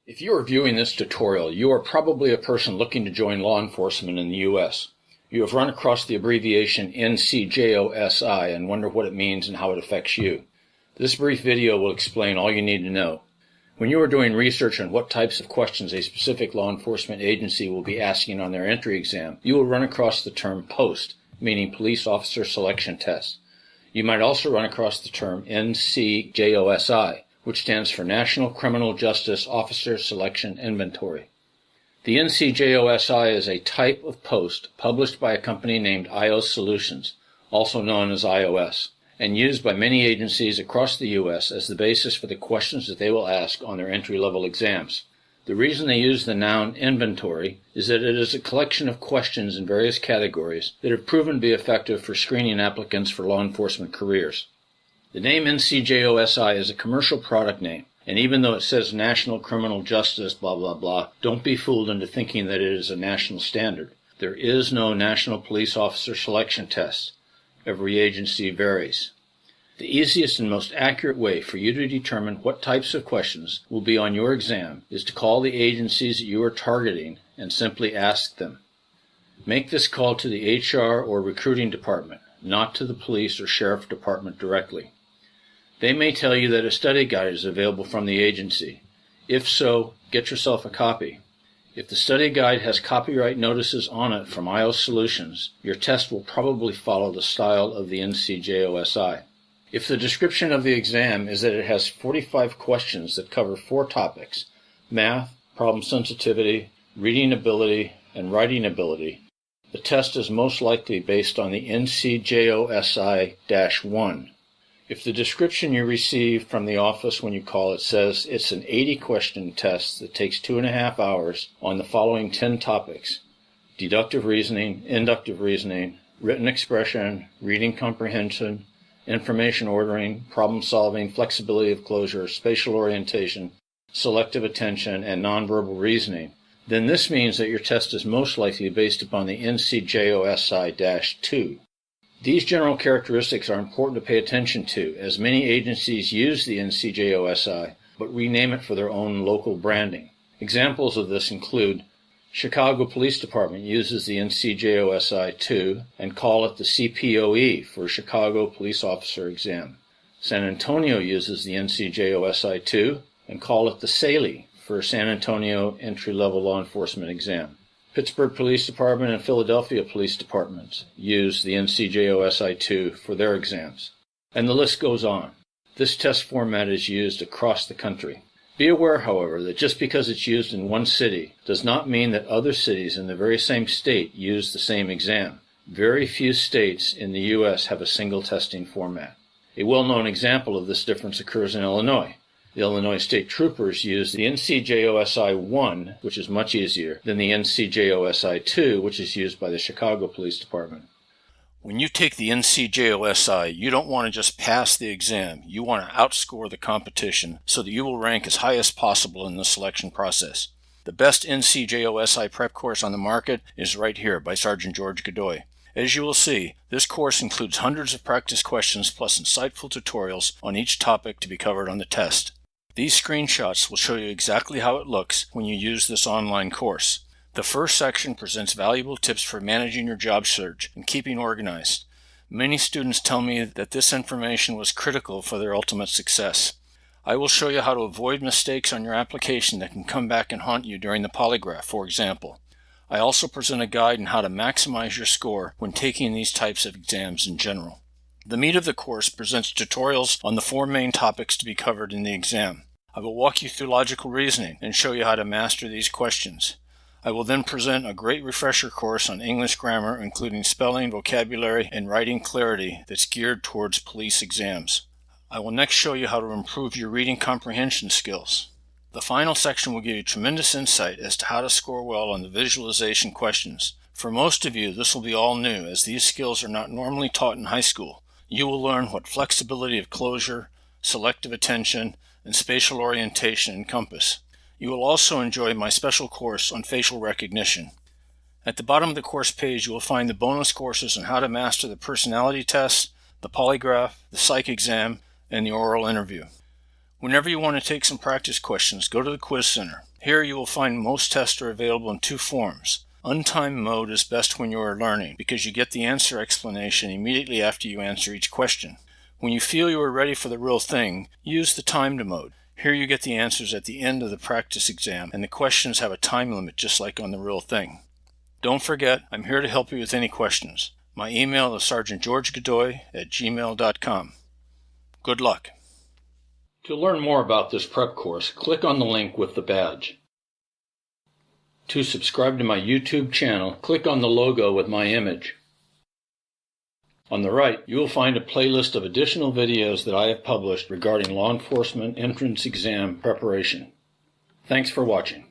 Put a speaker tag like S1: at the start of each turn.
S1: If you are viewing this tutorial, you are probably a person looking to join law enforcement in the U.S. You have run across the abbreviation NCJOSI and wonder what it means and how it affects you. This brief video will explain all you need to know. When you are doing research on what types of questions a specific law enforcement agency will be asking on their entry exam, you will run across the term POST, meaning Police Officer Selection Test. You might also run across the term NCJOSI, which stands for National Criminal Justice Officer Selection Inventory. The NCJOSI is a type of post published by a company named iOS Solutions, also known as iOS, and used by many agencies across the U.S. as the basis for the questions that they will ask on their entry-level exams. The reason they use the noun inventory is that it is a collection of questions in various categories that have proven to be effective for screening applicants for law enforcement careers. The name NCJOSI is a commercial product name, and even though it says National Criminal Justice blah blah blah, don't be fooled into thinking that it is a national standard. There is no National Police Officer Selection Test. Every agency varies. The easiest and most accurate way for you to determine what types of questions will be on your exam is to call the agencies that you are targeting and simply ask them. Make this call to the HR or recruiting department, not to the police or sheriff department directly. They may tell you that a study guide is available from the agency. If so, get yourself a copy. If the study guide has copyright notices on it from iOS Solutions, your test will probably follow the style of the NCJOSI. If the description of the exam is that it has 45 questions that cover 4 topics, math, problem sensitivity, reading ability, and writing ability, the test is most likely based on the NCJOSI-1. If the description you receive from the office when you call it says it's an 80-question test that takes 2.5 hours on the following 10 topics: deductive reasoning, inductive reasoning, written expression, reading comprehension, information ordering, problem solving, flexibility of closure, spatial orientation, selective attention, and nonverbal reasoning, then this means that your test is most likely based upon the NCJOSI-2. These general characteristics are important to pay attention to, as many agencies use the NCJOSI but rename it for their own local branding. Examples of this include Chicago Police Department uses the NCJOSI-2 and call it the CPOE for Chicago Police Officer Exam. San Antonio uses the NCJOSI-2 and call it the SAILI for San Antonio Entry-Level Law Enforcement Exam. Pittsburgh Police Department and Philadelphia Police Departments use the NCJOSI-2 for their exams. And the list goes on. This test format is used across the country. Be aware, however, that just because it's used in one city does not mean that other cities in the very same state use the same exam. Very few states in the U.S. have a single testing format. A well-known example of this difference occurs in Illinois. The Illinois State Troopers use the NCJOSI-1, which is much easier, than the NCJOSI-2, which is used by the Chicago Police Department. When you take the NCJOSI, you don't want to just pass the exam. You want to outscore the competition so that you will rank as high as possible in the selection process. The best NCJOSI prep course on the market is right here by Sergeant George Godoy. As you will see, this course includes hundreds of practice questions plus insightful tutorials on each topic to be covered on the test. These screenshots will show you exactly how it looks when you use this online course. The first section presents valuable tips for managing your job search and keeping organized. Many students tell me that this information was critical for their ultimate success. I will show you how to avoid mistakes on your application that can come back and haunt you during the polygraph, for example. I also present a guide on how to maximize your score when taking these types of exams in general. The meat of the course presents tutorials on the 4 main topics to be covered in the exam. I will walk you through logical reasoning and show you how to master these questions. I will then present a great refresher course on English grammar, including spelling, vocabulary, and writing clarity that's geared towards police exams. I will next show you how to improve your reading comprehension skills. The final section will give you tremendous insight as to how to score well on the visualization questions. For most of you, this will be all new, as these skills are not normally taught in high school. You will learn what flexibility of closure, selective attention, and spatial orientation encompass. You will also enjoy my special course on facial recognition. At the bottom of the course page, you will find the bonus courses on how to master the personality test, the polygraph, the psych exam, and the oral interview. Whenever you want to take some practice questions, go to the Quiz Center. Here you will find most tests are available in two forms. Untimed mode is best when you are learning because you get the answer explanation immediately after you answer each question. When you feel you are ready for the real thing, use the timed mode. Here you get the answers at the end of the practice exam, and the questions have a time limit just like on the real thing. Don't forget, I'm here to help you with any questions. My email is sergeantgeorgegodoy@gmail.com. Good luck. To learn more about this prep course, click on the link with the badge. To subscribe to my YouTube channel, click on the logo with my image. On the right, you will find a playlist of additional videos that I have published regarding law enforcement entrance exam preparation. Thanks for watching.